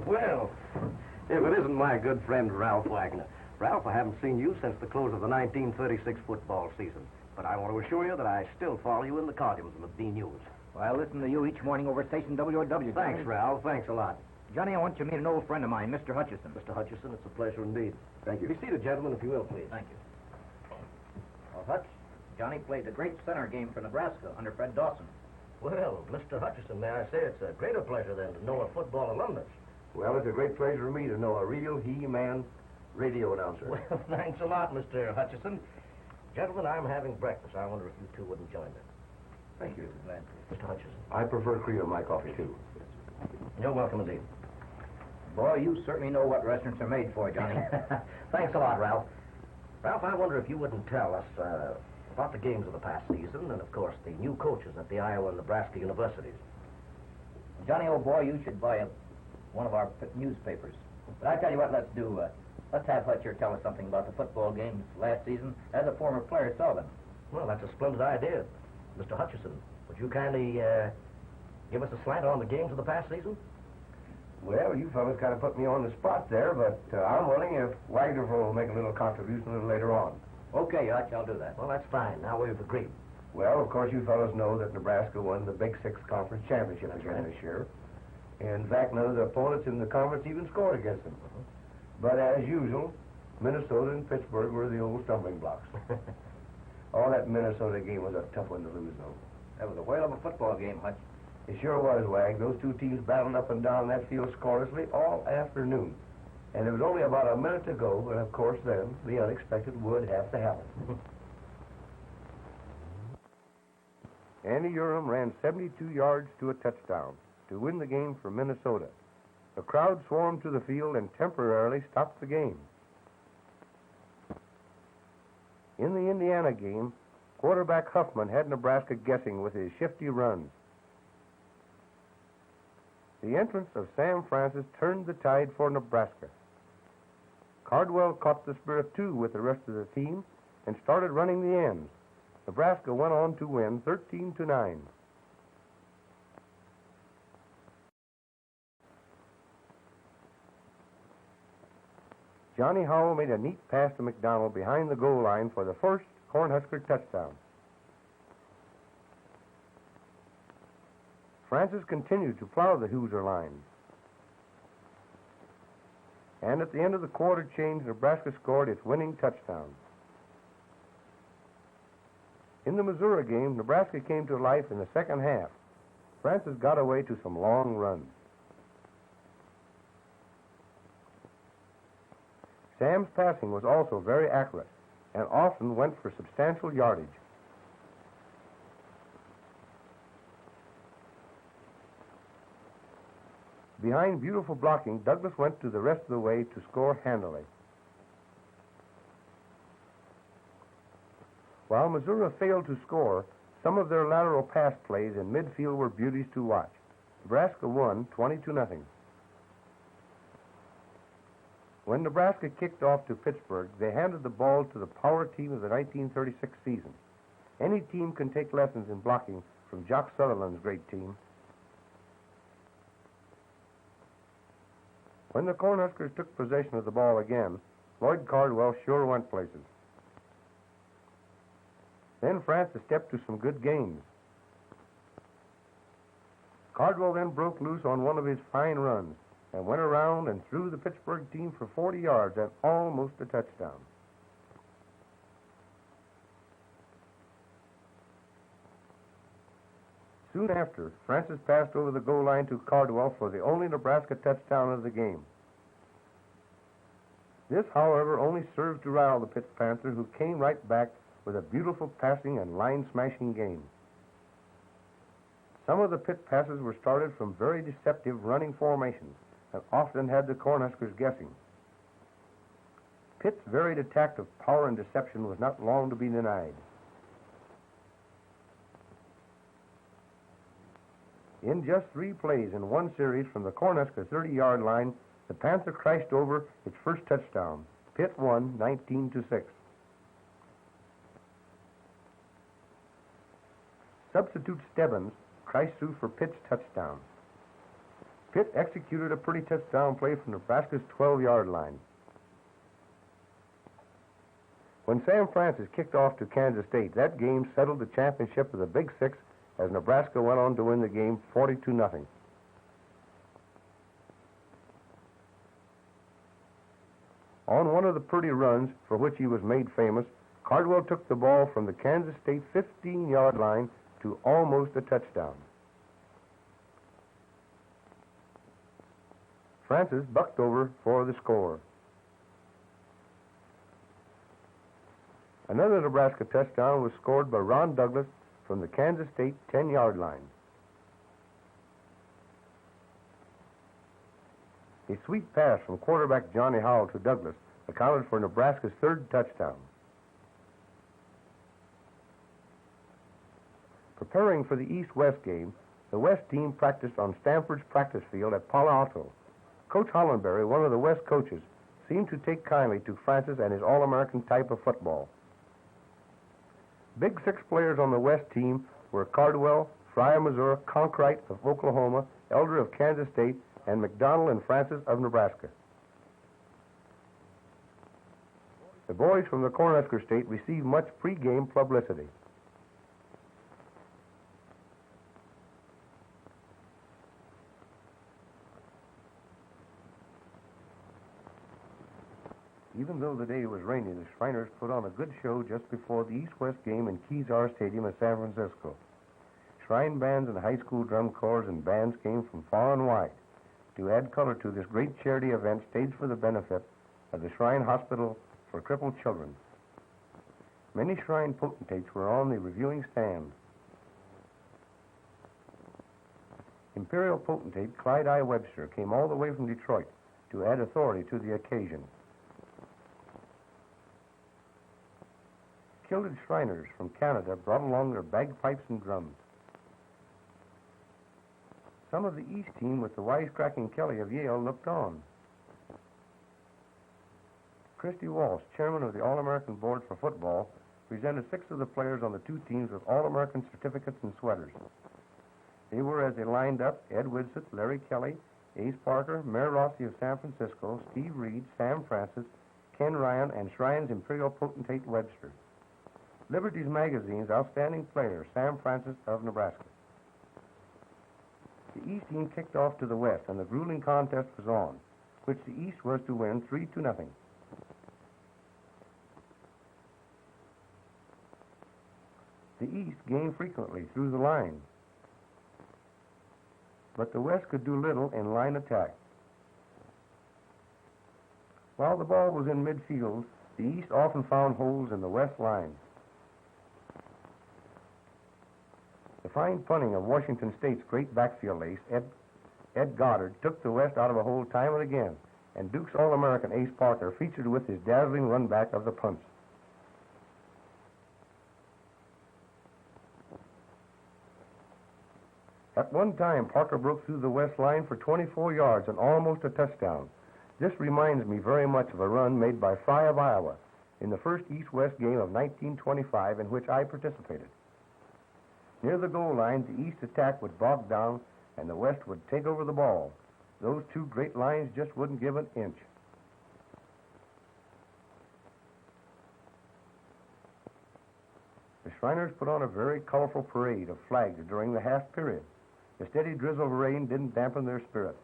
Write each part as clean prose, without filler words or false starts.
Well, if it isn't my good friend Ralph Wagner. Ralph, I haven't seen you since the close of the 1936 football season. But I want to assure you that I still follow you in the columns of the news. Well, I listen to you each morning over station WOW. Thanks, Ralph. Thanks a lot. Johnny, I want you to meet an old friend of mine, Mr. Hutchison. Mr. Hutchison, it's a pleasure indeed. Thank you. Be seated, gentlemen, if you will, please. Thank you. Well, Hutch, Johnny played a great center game for Nebraska under Fred Dawson. Well, Mr. Hutchison, may I say it's a greater pleasure than to know a football alumnus. Well, it's a great pleasure for me to know a real he-man radio announcer. Well, thanks a lot, Mr. Hutchison. Gentlemen, I'm having breakfast. I wonder if you two wouldn't join me. Thank you. Glad to. Mr. Hutchison. I prefer cream in my coffee, too. You're welcome indeed. Boy, you certainly know what restaurants are made for, Johnny. Thanks a lot, Ralph. Ralph, I wonder if you wouldn't tell us about the games of the past season and, of course, the new coaches at the Iowa and Nebraska universities. Johnny, old boy, you should buy one of our newspapers. But I tell you what, let's do. Let's have Hutcher tell us something about the football games last season as a former player saw them. Well, that's a splendid idea. Mr. Hutchison, would you kindly give us a slant on the games of the past season? Well, you fellas kind of put me on the spot there, but I'm willing if Wagner will make a little contribution a little later on. Okay, Hutch, I'll do that. Well, that's fine. Now we've agreed. Well, of course, you fellas know that Nebraska won the Big Six Conference Championship That's again right. this year. In fact, none of the opponents in the conference even scored against them. But as usual, Minnesota and Pittsburgh were the old stumbling blocks. Oh, that Minnesota game was a tough one to lose, though. That was a whale of a football game, Hutch. It sure was, Wag. Those two teams battled up and down that field scorelessly all afternoon. And there was only about a minute to go, but of course then, the unexpected would have to happen. Andy Urim ran 72 yards to a touchdown to win the game for Minnesota. The crowd swarmed to the field and temporarily stopped the game. In the Indiana game, quarterback Huffman had Nebraska guessing with his shifty runs. The entrance of Sam Francis turned the tide for Nebraska. Cardwell caught the spirit too with the rest of the team and started running the ends. Nebraska went on to win 13-9. Johnny Howell made a neat pass to McDonald behind the goal line for the first Cornhusker touchdown. Francis continued to plow the Hoosier line. And at the end of the quarter change, Nebraska scored its winning touchdown. In the Missouri game, Nebraska came to life in the second half. Francis got away to some long runs. Sam's passing was also very accurate and often went for substantial yardage. Behind beautiful blocking, Douglas went to the rest of the way to score handily. While Missouri failed to score, some of their lateral pass plays in midfield were beauties to watch. Nebraska won 20-0. When Nebraska kicked off to Pittsburgh, they handed the ball to the power team of the 1936 season. Any team can take lessons in blocking from Jock Sutherland's great team. When the Cornhuskers took possession of the ball again, Lloyd Cardwell sure went places. Then Francis stepped to some good gains. Cardwell then broke loose on one of his fine runs and went around and threw the Pittsburgh team for 40 yards and almost a touchdown. Soon after, Francis passed over the goal line to Cardwell for the only Nebraska touchdown of the game. This, however, only served to rile the Pitt Panther, who came right back with a beautiful passing and line-smashing game. Some of the Pitt passes were started from very deceptive running formations and often had the Cornhuskers guessing. Pitt's varied attack of power and deception was not long to be denied. In just 3 plays in one series from the Cornhusker 30-yard line, the Panther crashed over its first touchdown. Pitt won 19-6. Substitute Stebbins crashed through for Pitt's touchdown. Pitt executed a pretty touchdown play from Nebraska's 12-yard line. When Sam Francis kicked off to Kansas State, that game settled the championship of the Big Six as Nebraska went on to win the game 42-0. On one of the pretty runs for which he was made famous, Cardwell took the ball from the Kansas State 15-yard line to almost a touchdown. Francis bucked over for the score. Another Nebraska touchdown was scored by Ron Douglas from the Kansas State 10-yard line. A sweet pass from quarterback Johnny Howell to Douglas accounted for Nebraska's third touchdown. Preparing for the East-West game, the West team practiced on Stanford's practice field at Palo Alto. Coach Hollenberry, one of the West coaches, seemed to take kindly to Francis and his All-American type of football. Big Six players on the West team were Cardwell, Fry of Missouri, Conkright of Oklahoma, Elder of Kansas State, and McDonald and Francis of Nebraska. The boys from the Cornhuskers State received much pre-game publicity. Even though the day was rainy, the Shriners put on a good show just before the East-West game in Kezar Stadium in San Francisco. Shrine bands and high school drum corps and bands came from far and wide to add color to this great charity event staged for the benefit of the Shrine Hospital for Crippled Children. Many Shrine potentates were on the reviewing stand. Imperial potentate Clyde I. Webster came all the way from Detroit to add authority to the occasion. Kilted Shriners from Canada brought along their bagpipes and drums. Some of the East team with the wisecracking Kelly of Yale looked on. Christy Walsh, chairman of the All-American Board for Football, presented 6 of the players on the 2 teams with All-American certificates and sweaters. They were, as they lined up, Ed Widset, Larry Kelly, Ace Parker, Mayor Rossi of San Francisco, Steve Reed, Sam Francis, Ken Ryan, and Shrine's Imperial Potentate Webster. Liberty's Magazine's outstanding player, Sam Francis of Nebraska. The East team kicked off to the West, and the grueling contest was on, which the East was to win 3-0. The East gained frequently through the line, but the West could do little in line attack. While the ball was in midfield, the East often found holes in the West line. The fine punting of Washington State's great backfield ace, Ed Goddard, took the West out of a hole time and again, and Duke's All-American Ace Parker featured with his dazzling run-back of the punts. At one time, Parker broke through the West line for 24 yards and almost a touchdown. This reminds me very much of a run made by Fry of Iowa in the first East-West game of 1925 in which I participated. Near the goal line, the East attack would bog down and the West would take over the ball. Those 2 great lines just wouldn't give an inch. The Shriners put on a very colorful parade of flags during the half period. The steady drizzle of rain didn't dampen their spirit.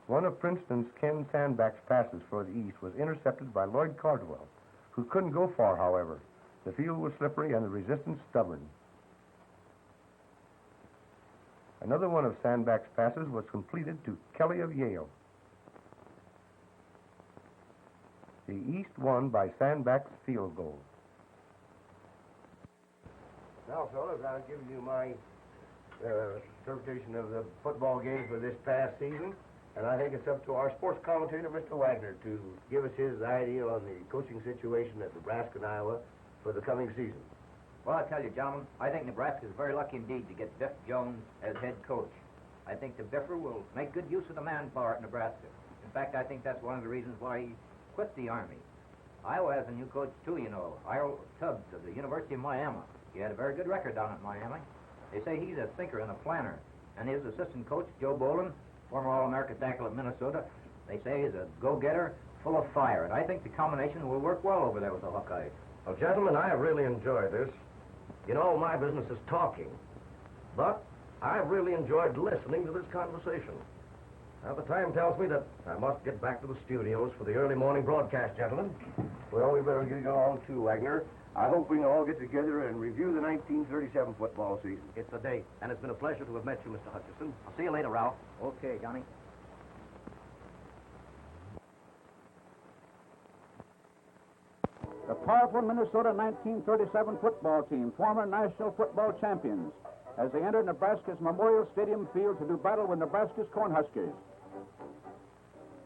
One of Princeton's Ken Sandback's passes for the East was intercepted by Lloyd Cardwell, who couldn't go far, however. The field was slippery and the resistance stubborn. Another one of Sandback's passes was completed to Kelly of Yale. The East won by Sandback's field goal. Now, fellas, I'll give you my interpretation of the football game for this past season, and I think it's up to our sports commentator, Mr. Wagner, to give us his idea on the coaching situation at Nebraska and Iowa for the coming season. Well, I tell you, gentlemen, I think Nebraska is very lucky indeed to get Biff Jones as head coach. I think the Biffer will make good use of the manpower at Nebraska. In fact, I think that's one of the reasons why he quit the Army. Iowa has a new coach, too, you know, Ira Tubbs of the University of Miami. He had a very good record down at Miami. They say he's a thinker and a planner. And his assistant coach, Joe Boland, former All-American tackle of Minnesota, they say is a go-getter, full of fire. And I think the combination will work well over there with the Hawkeyes. Well, gentlemen, I have really enjoyed this. You know, my business is talking, but I've really enjoyed listening to this conversation. Now, the time tells me that I must get back to the studios for the early morning broadcast, gentlemen. Well, we better get along too, Wagner. I hope we can all get together and review the 1937 football season. It's a date, and it's been a pleasure to have met you, Mr. Hutchison. I'll see you later, Ralph. Okay, Johnny. The powerful Minnesota 1937 football team, former national football champions, as they entered Nebraska's Memorial Stadium field to do battle with Nebraska's Cornhuskers.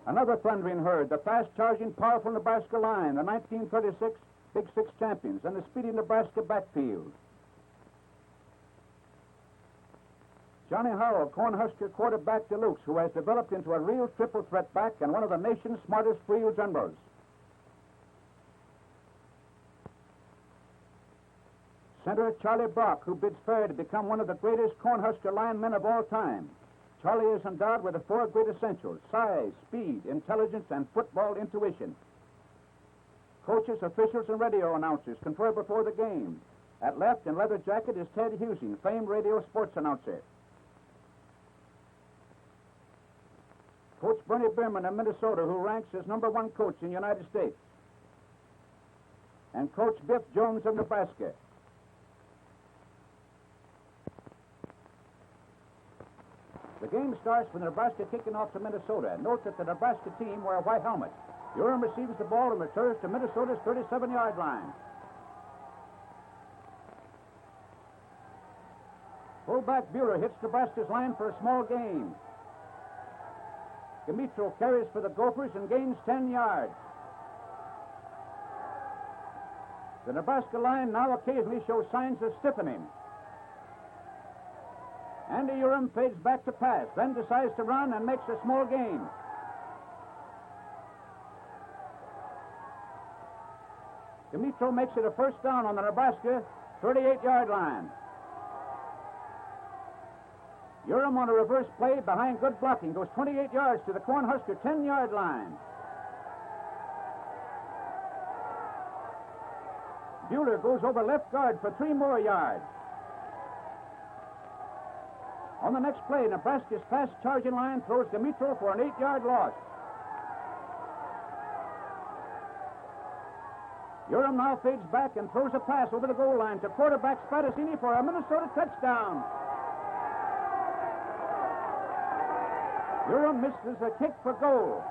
Another thundering herd, the fast-charging, powerful Nebraska line, the 1936 Big Six champions, and the speedy Nebraska backfield. Johnny Howell, Cornhusker quarterback deluxe, who has developed into a real triple threat back and one of the nation's smartest field generals. Center Charlie Brock, who bids fair to become one of the greatest Cornhusker linemen of all time. Charlie is endowed with the four great essentials: size, speed, intelligence, and football intuition. Coaches, officials, and radio announcers confer before the game. At left, in leather jacket, is Ted Husing, famed radio sports announcer. Coach Bernie Bierman of Minnesota, who ranks as #1 coach in the United States. And Coach Biff Jones of Nebraska. The game starts with Nebraska kicking off to Minnesota. Note that the Nebraska team wear white helmets. Urim receives the ball and returns to Minnesota's 37-yard line. Fullback Buehler hits Nebraska's line for a small gain. Dimitro carries for the Gophers and gains 10 yards. The Nebraska line now occasionally shows signs of stiffening. Andy Urim fades back to pass, then decides to run and makes a small gain. Dimitro makes it a first down on the Nebraska 38-yard line. Urim on a reverse play behind good blocking goes 28 yards to the Cornhusker 10-yard line. Buehler goes over left guard for 3 more yards. On the next play, Nebraska's fast-charging line throws Dimitro for an 8-yard loss. Urim now fades back and throws a pass over the goal line to quarterback Spadassini for a Minnesota touchdown. Urim misses a kick for goal.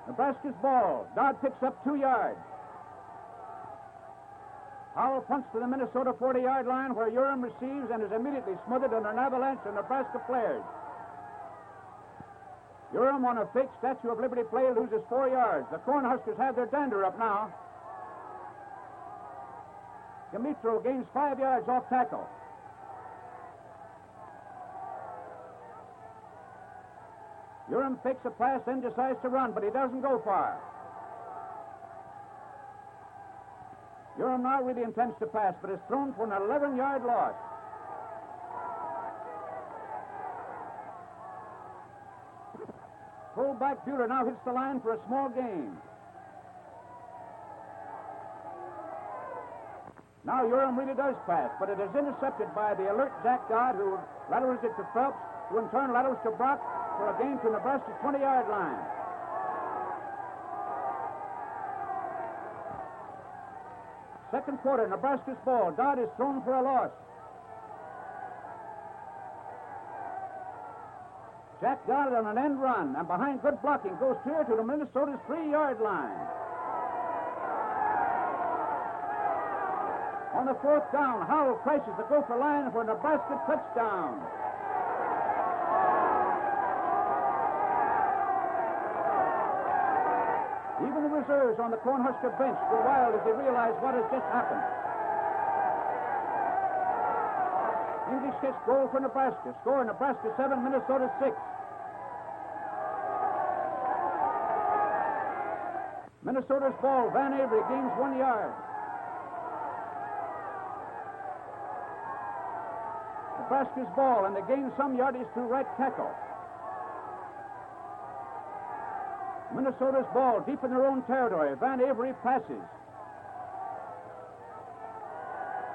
Nebraska's ball. Dodd picks up 2 yards. Howell punts to the Minnesota 40-yard line where Urim receives and is immediately smothered under an avalanche of Nebraska players. Urim on a fake Statue of Liberty play loses 4 yards. The Cornhuskers have their dander up now. Dimitro gains 5 yards off tackle. Urim fakes a pass, then decides to run, but he doesn't go far. Urim now really intends to pass, but is thrown for an 11-yard loss. Fullback Buehler now hits the line for a small gain. Now Urim really does pass, but it is intercepted by the alert Jack Dodd, who laterals it to Phelps, who in turn laterals to Brock for a gain to Nebraska's 20-yard line. Second quarter, Nebraska's ball. Dodd is thrown for a loss. Jack Dodd on an end run, and behind good blocking, goes clear to the Minnesota's 3-yard line. On the 4th down, Howell crashes the Gopher line for a Nebraska touchdown. Even the reserves on the Cornhusker bench go wild as they realize what has just happened. English gets goal for Nebraska. Score Nebraska 7, Minnesota 6. Minnesota's ball. Van Avery gains 1 yard. Nebraska's ball, and they gain some yardage through right tackle. Minnesota's ball deep in their own territory. Van Avery passes.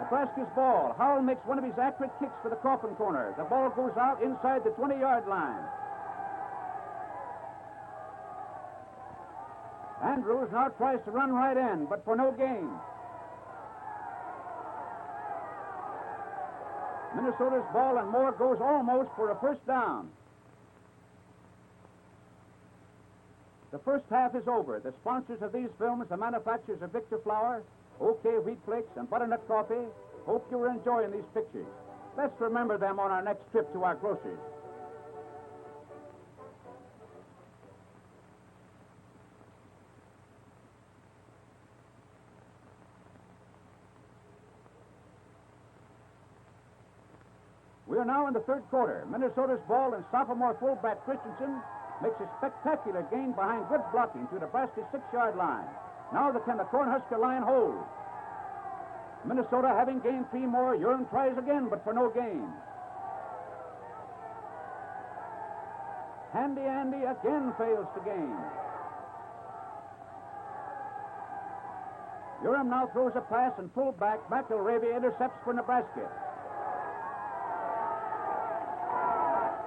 Nebraska's ball. Howell makes one of his accurate kicks for the coffin corner. The ball goes out inside the 20-yard line. Andrews now tries to run right in, but for no gain. Minnesota's ball, and Moore goes almost for a first down. The first half is over. The sponsors of these films, the manufacturers of Victor Flour, OK Wheat Flakes, and Butternut Coffee, hope you are enjoying these pictures. Let's remember them on our next trip to our grocers. We are now in the third quarter. Minnesota's ball, and sophomore fullback Christensen makes a spectacular gain behind good blocking to Nebraska's 6-yard line. Now can the Cornhusker line hold? Minnesota having gained 3 more. Urim tries again, but for no gain. Handy Andy again fails to gain. Urim now throws a pass, and fullback McElravy intercepts for Nebraska.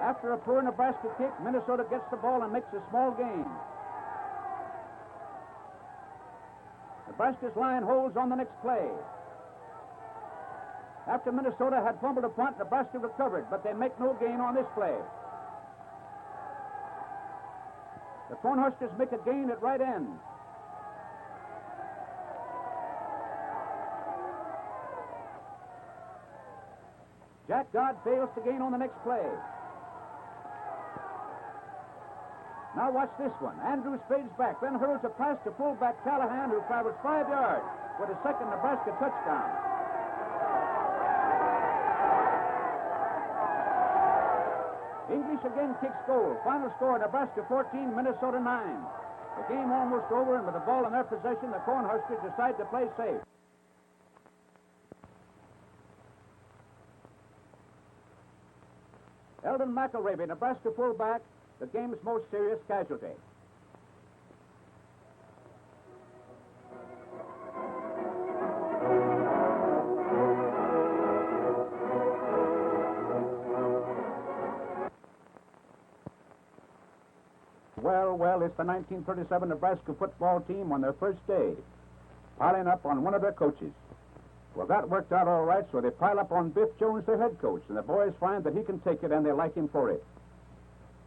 After a poor Nebraska kick, Minnesota gets the ball and makes a small gain. Nebraska's line holds on the next play. After Minnesota had fumbled a punt, Nebraska recovered, but they make no gain on this play. The Cornhuskers make a gain at right end. Jack Dodd fails to gain on the next play. Now watch this one. Andrews fades back, then hurls a pass to fullback Callahan, who travels 5 yards for the second Nebraska touchdown. English again kicks goal. Final score, Nebraska 14, Minnesota 9. The game almost over, and with the ball in their possession, the Cornhuskers decide to play safe. Eldon McElravy, Nebraska fullback, the game's most serious casualty. Well, it's the 1937 Nebraska football team on their first day, piling up on one of their coaches. Well, that worked out all right, so they pile up on Biff Jones, their head coach, and the boys find that he can take it, and they like him for it.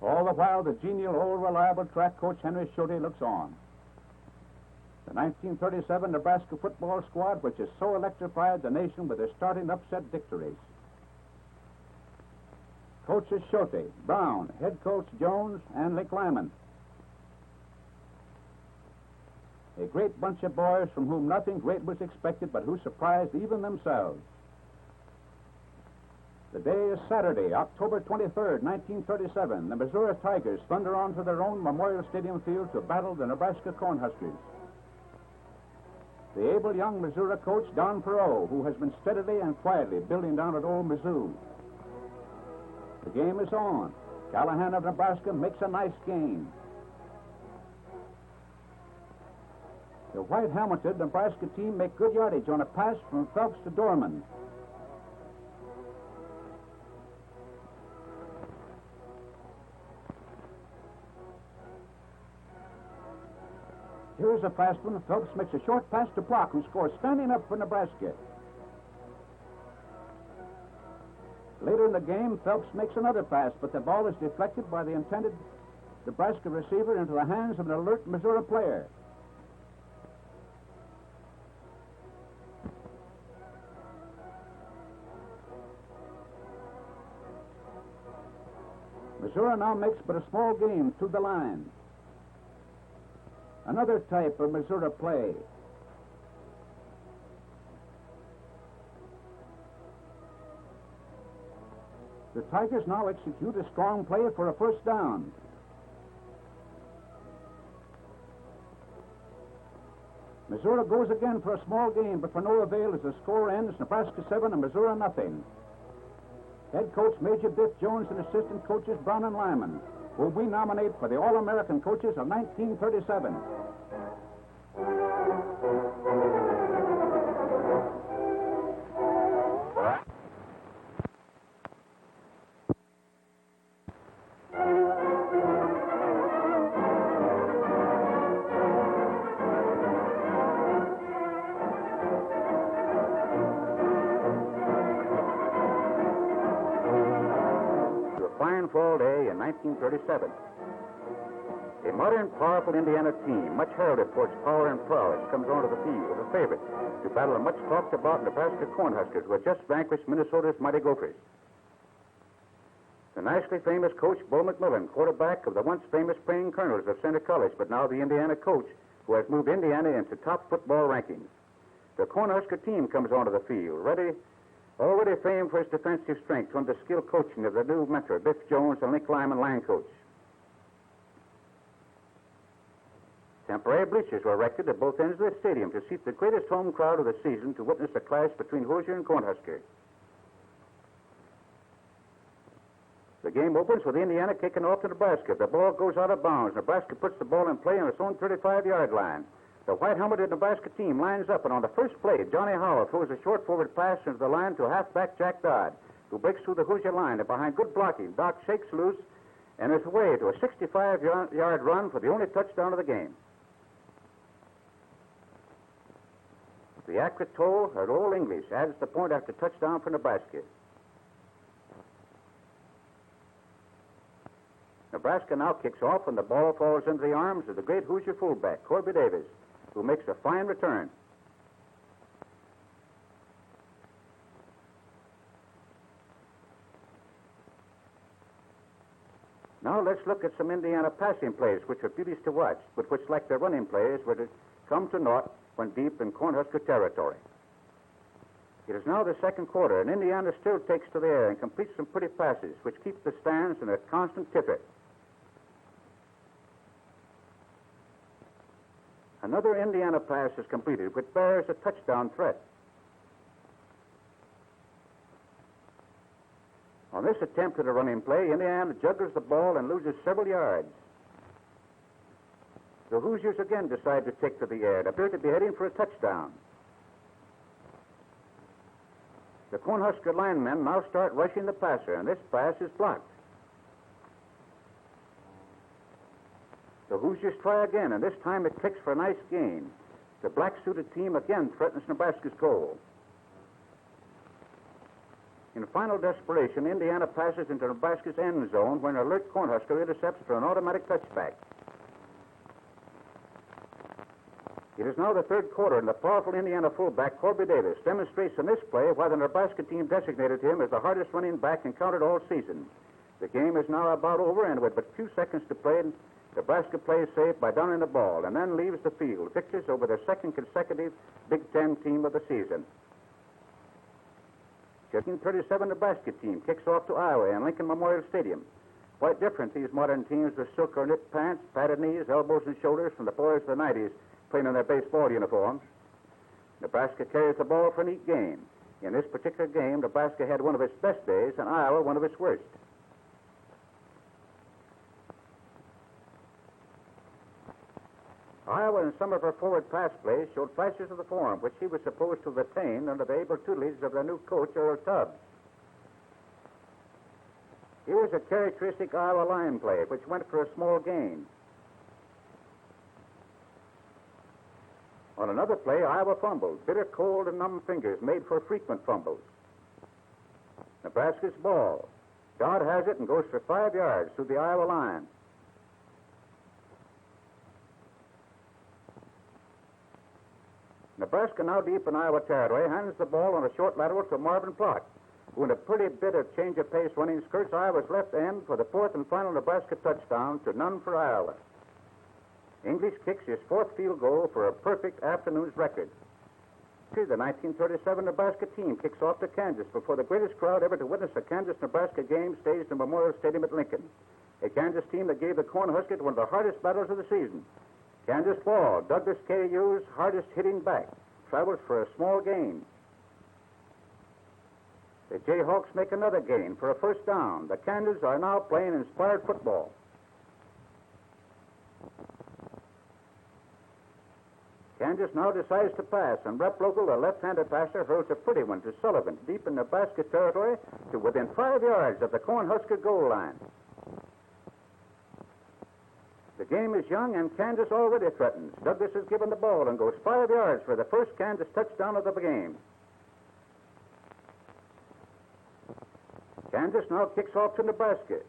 All the while, the genial, old, reliable track coach Henry Schote looks on. The 1937 Nebraska football squad, which has so electrified the nation with their starting upset victories. Coaches Schote, Brown, head coach Jones, and Lick Lyman. A great bunch of boys from whom nothing great was expected, but who surprised even themselves. The day is Saturday, October 23rd, 1937. The Missouri Tigers thunder onto their own Memorial Stadium field to battle the Nebraska Cornhuskers. The able young Missouri coach, Don Perot, who has been steadily and quietly building down at Old Mizzou. The game is on. Callahan of Nebraska makes a nice gain. The white-helmeted Nebraska team make good yardage on a pass from Phelps to Dorman. Here's a fast one. Phelps makes a short pass to Brock, who scores standing up for Nebraska. Later in the game, Phelps makes another pass, but the ball is deflected by the intended Nebraska receiver into the hands of an alert Missouri player. Missouri now makes but a small gain to the line. Another type of Missouri play. The Tigers now execute a strong play for a first down. Missouri goes again for a small gain, but for no avail as the score ends, Nebraska 7 and Missouri nothing. Head coach Major Biff Jones and assistant coaches Brown and Lyman, who we nominate for the All-American coaches of 1937. Fine fall day in 1937. A modern, powerful Indiana team, much heralded for its power and prowess, comes onto the field as a favorite to battle a much talked about Nebraska Cornhuskers, who had just vanquished Minnesota's mighty Gophers. The nationally famous coach, Bo McMillan, quarterback of the once famous praying colonels of Center College, but now the Indiana coach who has moved Indiana into top football rankings. The Cornhusker team comes onto the field, already famed for its defensive strength under the skilled coaching of the new mentor, Biff Jones, and Link Lyman line coach. Temporary bleachers were erected at both ends of the stadium to seat the greatest home crowd of the season to witness a clash between Hoosier and Cornhusker. The game opens with Indiana kicking off to Nebraska. The ball goes out of bounds. Nebraska puts the ball in play on its own 35-yard line. The white-helmeted Nebraska team lines up, and on the first play, Johnny Howell throws a short forward pass into the line to halfback Jack Dodd, who breaks through the Hoosier line, and behind good blocking, Doc shakes loose and is away to a 65-yard run for the only touchdown of the game. The accurate toe at Old English adds the point after touchdown for Nebraska. Nebraska now kicks off, and the ball falls into the arms of the great Hoosier fullback, Corby Davis, who makes a fine return. Now let's look at some Indiana passing plays, which are beauties to watch, but which, like their running plays, were to come to naught when deep in Cornhusker territory. It is now the second quarter, and Indiana still takes to the air and completes some pretty passes, which keep the stands in a constant titter. Another Indiana pass is completed, which bears a touchdown threat. On this attempt at a running play, Indiana juggles the ball and loses several yards. The Hoosiers again decide to take to the air and appear to be heading for a touchdown. The Cornhusker linemen now start rushing the passer, and this pass is blocked. The Hoosiers try again, and this time it clicks for a nice gain. The black-suited team again threatens Nebraska's goal. In final desperation, Indiana passes into Nebraska's end zone when an alert Cornhusker intercepts for an automatic touchback. It is now the third quarter, and the powerful Indiana fullback, Corby Davis, demonstrates in this play why the Nebraska team designated him as the hardest running back encountered all season. The game is now about over, and with but few seconds to play, Nebraska plays safe by downing the ball and then leaves the field, victors over their second consecutive Big Ten team of the season. The 1937 Nebraska team kicks off to Iowa in Lincoln Memorial Stadium. Quite different, these modern teams with silk or knit pants, padded knees, elbows, and shoulders from the boys of the 90s playing in their baseball uniforms. Nebraska carries the ball for a neat game. In this particular game, Nebraska had one of its best days and Iowa one of its worst. Iowa, in some of her forward pass plays, showed flashes of the form which he was supposed to have attained under the able tutelage of their new coach, Earl Tubbs. Here was a characteristic Iowa line play which went for a small gain. On another play, Iowa fumbled. Bitter cold and numb fingers made for frequent fumbles. Nebraska's ball. Dodd has it and goes for 5 yards through the Iowa line. Nebraska, now deep in Iowa territory, hands the ball on a short lateral to Marvin Plott, who in a pretty bit of change of pace running skirts Iowa's left end for the fourth and final Nebraska touchdown to none for Iowa. English kicks his fourth field goal for a perfect afternoon's record. The 1937 Nebraska team kicks off to Kansas before the greatest crowd ever to witness a Kansas-Nebraska game staged in Memorial Stadium at Lincoln. A Kansas team that gave the Cornhuskers one of the hardest battles of the season. Kansas ball, Douglas KU's hardest hitting back, travels for a small gain. The Jayhawks make another gain for a first down. The Kansas are now playing inspired football. Kansas now decides to pass, and Rep Local, the left-handed passer, hurls a pretty one to Sullivan, deep in Nebraska territory, to within 5 yards of the Cornhusker goal line. The game is young, and Kansas already threatens. Douglas is given the ball and goes 5 yards for the first Kansas touchdown of the game. Kansas now kicks off to Nebraska.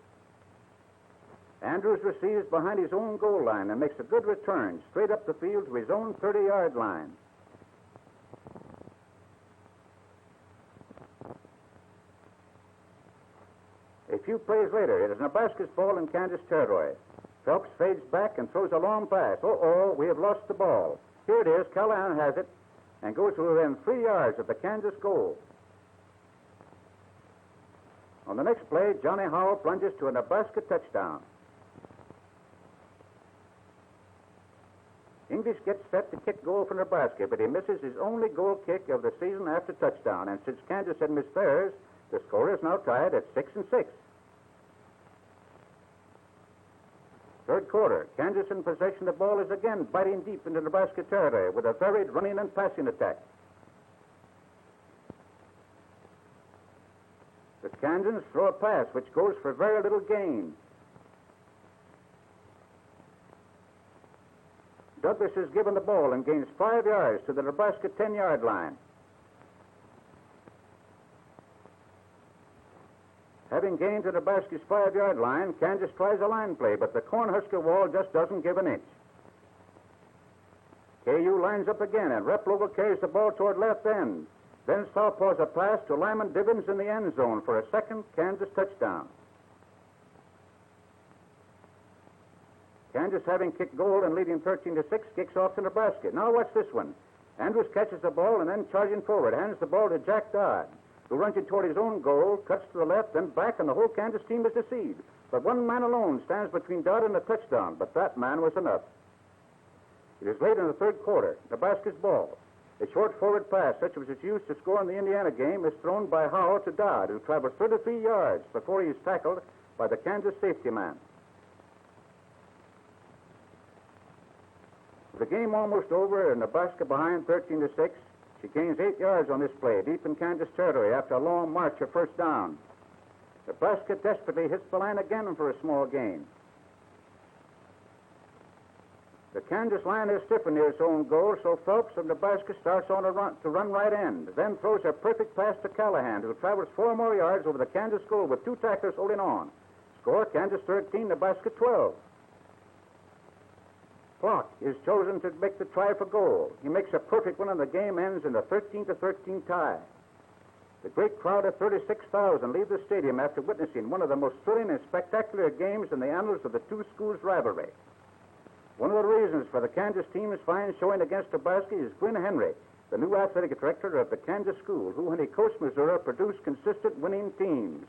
Andrews receives behind his own goal line and makes a good return straight up the field to his own 30-yard line. A few plays later, it is Nebraska's ball in Kansas territory. Phelps fades back and throws a long pass. Uh-oh, we have lost the ball. Here it is. Callahan has it and goes to within 3 yards of the Kansas goal. On the next play, Johnny Howell plunges to a Nebraska touchdown. English gets set to kick goal for Nebraska, but he misses his only goal kick of the season after touchdown. And since Kansas had missed theirs, the score is now tied at 6-6. Third quarter, Kansas in possession. The ball is again biting deep into Nebraska territory with a varied running and passing attack. The Kansans throw a pass which goes for very little gain. Douglas is given the ball and gains 5 yards to the Nebraska 10-yard line. Having gained to Nebraska's 5-yard line, Kansas tries a line play, but the Cornhusker wall just doesn't give an inch. KU lines up again, and Rep Local carries the ball toward left end. Then southpaws a pass to Lyman Divins in the end zone for a second Kansas touchdown. Kansas, having kicked goal and leading 13-6, kicks off to Nebraska. Now watch this one. Andrews catches the ball and then charging forward, hands the ball to Jack Dodd, who runs it toward his own goal, cuts to the left, then back, and the whole Kansas team is deceived. But one man alone stands between Dodd and the touchdown, but that man was enough. It is late in the third quarter. Nebraska's ball. A short forward pass, such as was used to score in the Indiana game, is thrown by Howell to Dodd, who travels 33 yards before he is tackled by the Kansas safety man. The game almost over, and Nebraska behind 13-6. She gains 8 yards on this play, deep in Kansas territory after a long march of first down. Nebraska desperately hits the line again for a small gain. The Kansas line is stiffened near its own goal, so Phelps of Nebraska starts on to run right end, then throws a perfect pass to Callahan, who travels 4 more yards over the Kansas goal with 2 tacklers holding on. Score, Kansas 13, Nebraska 12. Clark is chosen to make the try for goal. He makes a perfect one, and the game ends in a 13-13 tie. The great crowd of 36,000 leave the stadium after witnessing one of the most thrilling and spectacular games in the annals of the two schools' rivalry. One of the reasons for the Kansas team's fine showing against Nebraska is Gwynn Henry, the new athletic director of the Kansas school, who, when he coached Missouri, produced consistent winning teams.